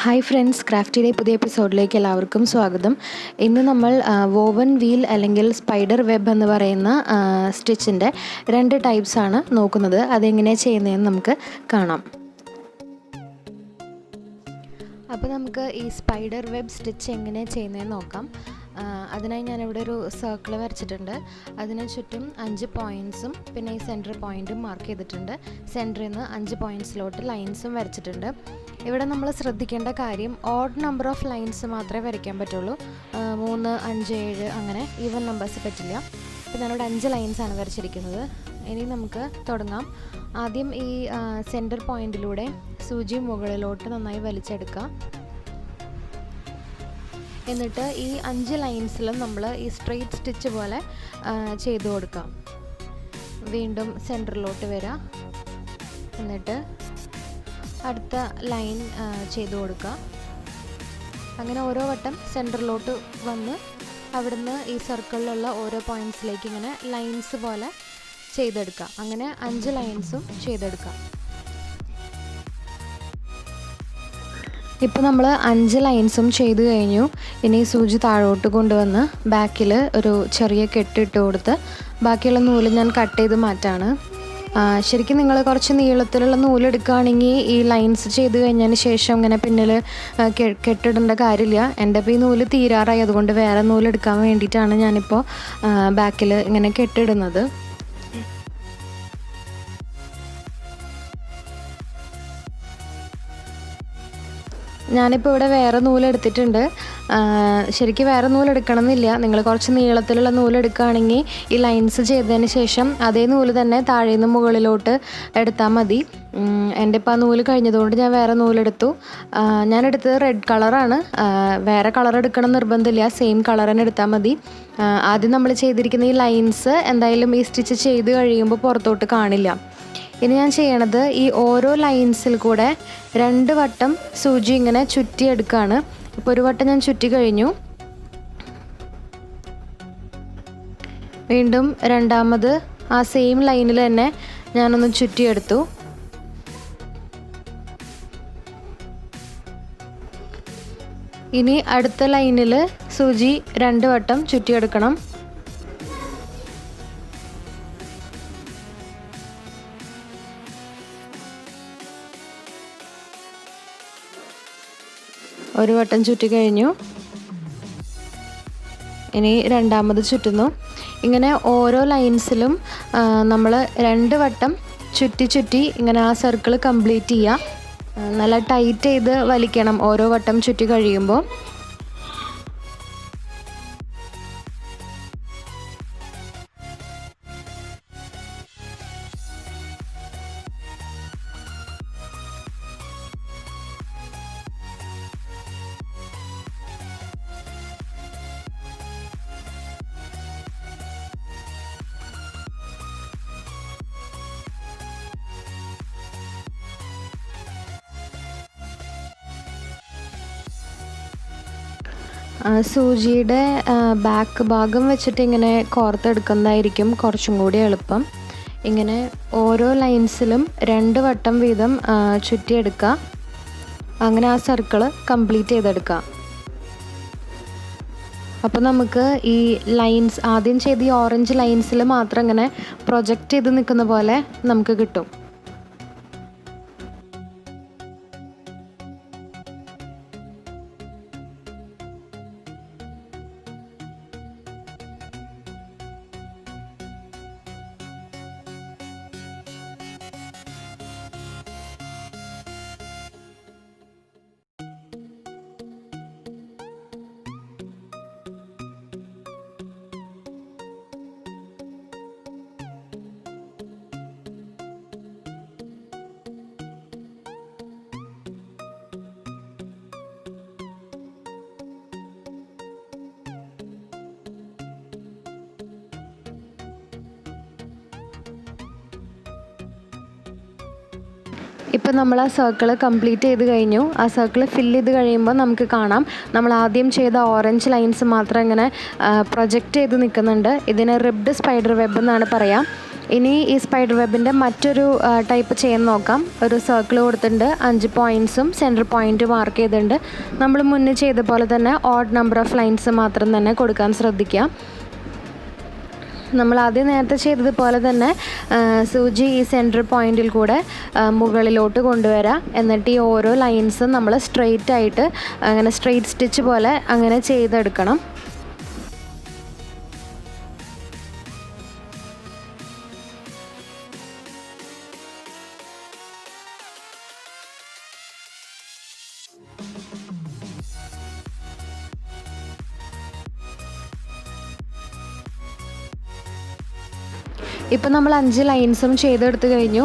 Hi friends, ക്രാഫ്റ്റിയുടെ പുതിയ എപ്പിസോഡിലേക്ക് എല്ലാവർക്കും സ്വാഗതം. ഇന്ന് നമ്മൾ വോവൻ വീൽ അല്ലെങ്കിൽ സ്പൈഡർ വെബ് എന്ന് പറയുന്ന സ്റ്റിച്ചിൻ്റെ 2 ടൈപ്സാണ് നോക്കുന്നത്. അതെങ്ങനെയാണ് ചെയ്യുന്നതെന്ന് നമുക്ക് കാണാം. അപ്പോൾ നമുക്ക് ഈ സ്പൈഡർ വെബ് സ്റ്റിച്ച് എങ്ങനെ ചെയ്യുന്നതെന്ന് നോക്കാം. അതിനായി ഞാനിവിടെ ഒരു സർക്കിൾ വരച്ചിട്ടുണ്ട്. അതിന് ചുറ്റും 5 പോയിൻറ്റ്സും പിന്നെ ഈ സെൻറ്റർ പോയിൻറ്റും മാർക്ക് ചെയ്തിട്ടുണ്ട്. സെൻറ്ററിൽ നിന്ന് 5 പോയിൻറ്റ്സിലോട്ട് ലൈൻസും വരച്ചിട്ടുണ്ട്. ഇവിടെ നമ്മൾ ശ്രദ്ധിക്കേണ്ട കാര്യം ഓഡ് നമ്പർ ഓഫ് ലൈൻസ് മാത്രമേ വരയ്ക്കാൻ പറ്റുള്ളൂ. 3, 5, 7 അങ്ങനെ ഈവൻ നമ്പേഴ്സ് പറ്റില്ല. അപ്പോൾ ഞാനിവിടെ 5 ലൈൻസാണ് വരച്ചിരിക്കുന്നത്. ഇനി നമുക്ക് തുടങ്ങാം. ആദ്യം ഈ സെൻറ്റർ പോയിൻറ്റിലൂടെ സൂചി മുകളിലോട്ട് നന്നായി വലിച്ചെടുക്കുക. എന്നിട്ട് ഈ 5 ലൈൻസിലും നമ്മൾ ഈ സ്ട്രെയിറ്റ് സ്റ്റിച്ച് പോലെ ചെയ്തു കൊടുക്കാം. വീണ്ടും സെൻറ്ററിലോട്ട് വരാം. എന്നിട്ട് അടുത്ത ലൈൻ ചെയ്തു കൊടുക്കുക. അങ്ങനെ ഓരോ വട്ടം സെൻറ്ററിലോട്ട് വന്ന് അവിടുന്ന് ഈ സർക്കിളിലുള്ള ഓരോ പോയിൻറ്റ്സിലേക്ക് ഇങ്ങനെ ലൈൻസ് പോലെ ചെയ്തെടുക്കുക. അങ്ങനെ 5 ലൈൻസും ചെയ്തെടുക്കാം. ഇപ്പോൾ നമ്മൾ 5 ലൈൻസും ചെയ്ത് കഴിഞ്ഞു. ഇനി സൂചി താഴോട്ട് കൊണ്ടുവന്ന് ബാക്കിൽ ഒരു ചെറിയ കെട്ടിട്ട് കൊടുത്ത് ബാക്കിയുള്ള നൂല് ഞാൻ കട്ട് ചെയ്ത് മാറ്റാണ്. ശരിക്കും നിങ്ങൾ കുറച്ച് നീളത്തിലുള്ള നൂലെടുക്കുകയാണെങ്കിൽ ഈ ലൈൻസ് ചെയ്ത് കഴിഞ്ഞതിന് ശേഷം ഇങ്ങനെ പിന്നിൽ കെട്ടിടേണ്ട കാര്യമില്ല. എൻ്റെ ഇപ്പോൾ ഈ നൂല് തീരാറായി, അതുകൊണ്ട് വേറെ നൂലെടുക്കാൻ വേണ്ടിയിട്ടാണ് ഞാനിപ്പോൾ ബാക്കിൽ ഇങ്ങനെ കെട്ടിടുന്നത്. ഞാനിപ്പോൾ ഇവിടെ വേറെ നൂലെടുത്തിട്ടുണ്ട്. ശരിക്കും വേറെ നൂലെടുക്കണം എന്നില്ല. നിങ്ങൾ കുറച്ച് നീളത്തിലുള്ള നൂലെടുക്കുകയാണെങ്കിൽ ഈ ലൈൻസ് ചെയ്തതിന് ശേഷം അതേ നൂല് തന്നെ താഴെ നിന്ന് മുകളിലോട്ട് എടുത്താൽ മതി. എൻ്റെ ഇപ്പോൾ ആ നൂല് കഴിഞ്ഞതുകൊണ്ട് ഞാൻ വേറെ നൂലെടുത്തു. ഞാനെടുത്തത് റെഡ് കളറാണ്. വേറെ കളർ എടുക്കണം നിർബന്ധമില്ല, സെയിം കളർ തന്നെ എടുത്താൽ മതി. ആദ്യം നമ്മൾ ചെയ്തിരിക്കുന്ന ഈ ലൈൻസ് എന്തായാലും ഈ സ്റ്റിച്ച് ചെയ്ത് കഴിയുമ്പോൾ പുറത്തോട്ട് കാണില്ല. ഇനി ഞാൻ ചെയ്യണത് ഈ ഓരോ ലൈൻസിൽ കൂടെ 2 വട്ടം സൂചി ഇങ്ങനെ ചുറ്റിയെടുക്കുകയാണ്. ഇപ്പോൾ ഒരു വട്ടം ഞാൻ ചുറ്റി കഴിഞ്ഞു. വീണ്ടും രണ്ടാമത് ആ സെയിം ലൈനിൽ തന്നെ ഞാനൊന്ന് ചുറ്റിയെടുത്തു. ഇനി അടുത്ത ലൈനിൽ സൂചി 2 വട്ടം ചുറ്റിയെടുക്കണം. ഒരു വട്ടം ചുറ്റി കഴിഞ്ഞു. ഇനി രണ്ടാമത് ചുറ്റുന്നു. ഇങ്ങനെ ഓരോ ലൈൻസിലും നമ്മൾ 2 വട്ടം ചുറ്റി ഇങ്ങനെ ആ സർക്കിൾ കംപ്ലീറ്റ് ചെയ്യുക. നല്ല ടൈറ്റ് ചെയ്ത് വലിക്കണം ഓരോ വട്ടം ചുറ്റി കഴിയുമ്പോൾ. സൂചിയുടെ ബാക്ക് ഭാഗം വെച്ചിട്ട് ഇങ്ങനെ കോർത്തെടുക്കുന്നതായിരിക്കും കുറച്ചും കൂടി എളുപ്പം. ഇങ്ങനെ ഓരോ ലൈൻസിലും 2 വട്ടം വീതം ചുറ്റിയെടുക്കുക. അങ്ങനെ ആ സർക്കിൾ കംപ്ലീറ്റ് ചെയ്തെടുക്കുക. അപ്പോൾ നമുക്ക് ഈ ലൈൻസ് ആദ്യം ചെയ്ത് ഈ ഓറഞ്ച് ലൈൻസിൽ മാത്രം ഇങ്ങനെ പ്രൊജക്റ്റ് ചെയ്ത് നിൽക്കുന്ന പോലെ നമുക്ക് കിട്ടും. ഇപ്പോൾ നമ്മൾ ആ സർക്കിൾ കംപ്ലീറ്റ് ചെയ്ത് കഴിഞ്ഞു. ആ സർക്കിൾ ഫില്ല് ചെയ്ത് കഴിയുമ്പോൾ നമുക്ക് കാണാം നമ്മൾ ആദ്യം ചെയ്ത ഓറഞ്ച് ലൈൻസ് മാത്രം ഇങ്ങനെ പ്രൊജക്റ്റ് ചെയ്ത് നിൽക്കുന്നുണ്ട്. ഇതിന് റിബ്ഡ് സ്പൈഡർ വെബ് എന്നാണ് പറയുക. ഇനി ഈ സ്പൈഡർ വെബിൻ്റെ മറ്റൊരു ടൈപ്പ് ചെയ്യാൻ നോക്കാം. ഒരു സർക്കിൾ കൊടുത്തിട്ടുണ്ട്, 5 പോയിൻറ്റ്സും സെൻറ്റർ പോയിൻറ്റ് മാർക്ക് ചെയ്തിട്ടുണ്ട്. നമ്മൾ മുന്നേ ചെയ്ത പോലെ തന്നെ ഓഡ് നമ്പർ ഓഫ് ലൈൻസ് മാത്രം തന്നെ കൊടുക്കാൻ ശ്രദ്ധിക്കുക. നമ്മൾ ആദ്യം നേരത്തെ ചെയ്തതുപോലെ തന്നെ സൂചി ഈ സെൻറ്റർ പോയിൻറ്റിൽ കൂടെ മുകളിലോട്ട് കൊണ്ടുവരാം. എന്നിട്ട് ഈ ഓരോ ലൈൻസും നമ്മൾ സ്ട്രെയിറ്റ് ആയിട്ട് അങ്ങനെ സ്ട്രെയിറ്റ് സ്റ്റിച്ച് പോലെ അങ്ങനെ ചെയ്തെടുക്കണം. ഇപ്പം നമ്മൾ 5 ലൈൻസും ചെയ്തെടുത്ത് കഴിഞ്ഞു.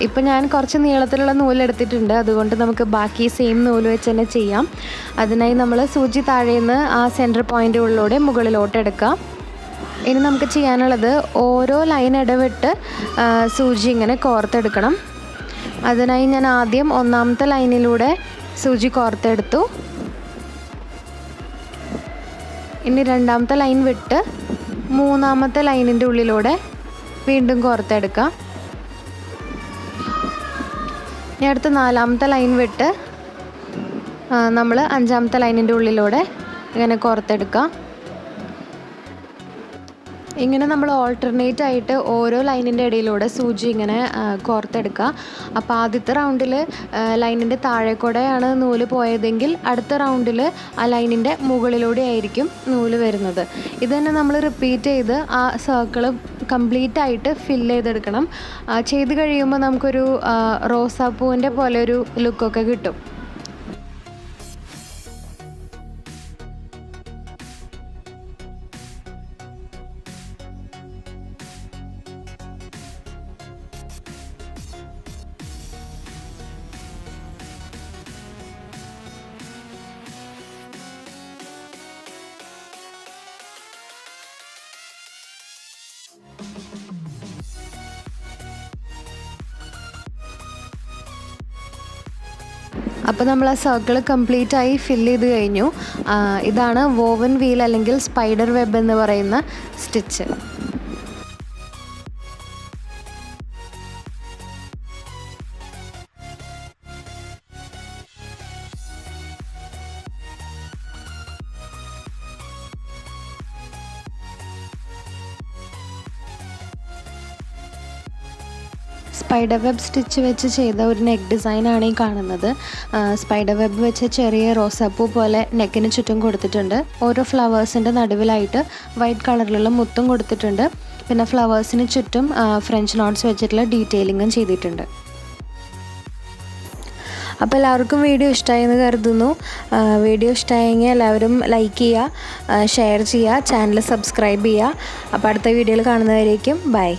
ഇപ്പം ഞാൻ കുറച്ച് നീളത്തിലുള്ള നൂലെടുത്തിട്ടുണ്ട്, അതുകൊണ്ട് നമുക്ക് ബാക്കി സെയിം നൂല് വെച്ച് തന്നെ ചെയ്യാം. അതിനായി നമ്മൾ സൂചി താഴേന്ന് ആ സെൻറ്റർ പോയിൻ്റ് ഉള്ളിലൂടെ മുകളിലോട്ട് എടുക്കാം. ഇനി നമുക്ക് ചെയ്യാനുള്ളത് ഓരോ ലൈൻ ഇടവിട്ട് സൂചി ഇങ്ങനെ കോർത്തെടുക്കണം. അതിനായി ഞാൻ ആദ്യം 1ാമത്തെ ലൈനിലൂടെ സൂചി കോർത്തെടുത്തു. ഇനി 2ാമത്തെ ലൈൻ വിട്ട് 3ാമത്തെ ലൈനിൻ്റെ ഉള്ളിലൂടെ വീണ്ടും കോർത്തെടുക്കാം. ഇനി അടുത്ത 4ാമത്തെ ലൈൻ വിട്ട് നമ്മൾ 5ാമത്തെ ലൈനിൻ്റെ ഉള്ളിലൂടെ ഇങ്ങനെ കോർത്തെടുക്കാം. ഇങ്ങനെ നമ്മൾ ഓൾട്ടർനേറ്റ് ആയിട്ട് ഓരോ ലൈനിൻ്റെ ഇടയിലൂടെ സൂചി ഇങ്ങനെ കോർത്തെടുക്കുക. അപ്പോൾ ആദ്യത്തെ റൗണ്ടിൽ ലൈനിൻ്റെ താഴെ കൂടെയാണ് നൂല് പോയതെങ്കിൽ അടുത്ത റൗണ്ടിൽ ആ ലൈനിൻ്റെ മുകളിലൂടെ ആയിരിക്കും നൂല് വരുന്നത്. ഇത് തന്നെ നമ്മൾ റിപ്പീറ്റ് ചെയ്ത് ആ സർക്കിൾ കംപ്ലീറ്റ് ആയിട്ട് ഫില്ല് ചെയ്തെടുക്കണം. ചെയ്ത് കഴിയുമ്പോൾ നമുക്കൊരു റോസാപ്പൂവിൻ്റെ പോലെ ഒരു ലുക്കൊക്കെ കിട്ടും. അപ്പോൾ നമ്മൾ ആ സർക്കിൾ കംപ്ലീറ്റ് ആയി ഫില്ല് ചെയ്ത് കഴിഞ്ഞു. ഇതാണ് വോവൻ വീൽ അല്ലെങ്കിൽ സ്പൈഡർ വെബ് എന്ന് പറയുന്ന സ്റ്റിച്ച്. സ്പൈഡർ വെബ് സ്റ്റിച്ച് വെച്ച് ചെയ്ത ഒരു നെക്ക് ഡിസൈനാണ് ഈ കാണുന്നത്. സ്പൈഡർ വെബ് വെച്ച് ചെറിയ റോസാപ്പൂ പോലെ നെക്കിന് ചുറ്റും കൊടുത്തിട്ടുണ്ട്. ഓരോ ഫ്ലവേഴ്സിൻ്റെ നടുവിലായിട്ട് വൈറ്റ് കളറിലുള്ള മുത്തും കൊടുത്തിട്ടുണ്ട്. പിന്നെ ഫ്ലവേഴ്സിന് ചുറ്റും ഫ്രഞ്ച് നോട്ട്സ് വെച്ചിട്ടുള്ള ഡീറ്റെയിലിങ്ങും ചെയ്തിട്ടുണ്ട്. അപ്പോൾ എല്ലാവർക്കും വീഡിയോ ഇഷ്ടമായി എന്ന് കരുതുന്നു. വീഡിയോ ഇഷ്ടമായെങ്കിൽ എല്ലാവരും ലൈക്ക് ചെയ്യുക, ഷെയർ ചെയ്യുക, ചാനൽ സബ്സ്ക്രൈബ് ചെയ്യുക. അപ്പോൾ അടുത്ത വീഡിയോയിൽ കാണുന്നവരേക്കും ബൈ.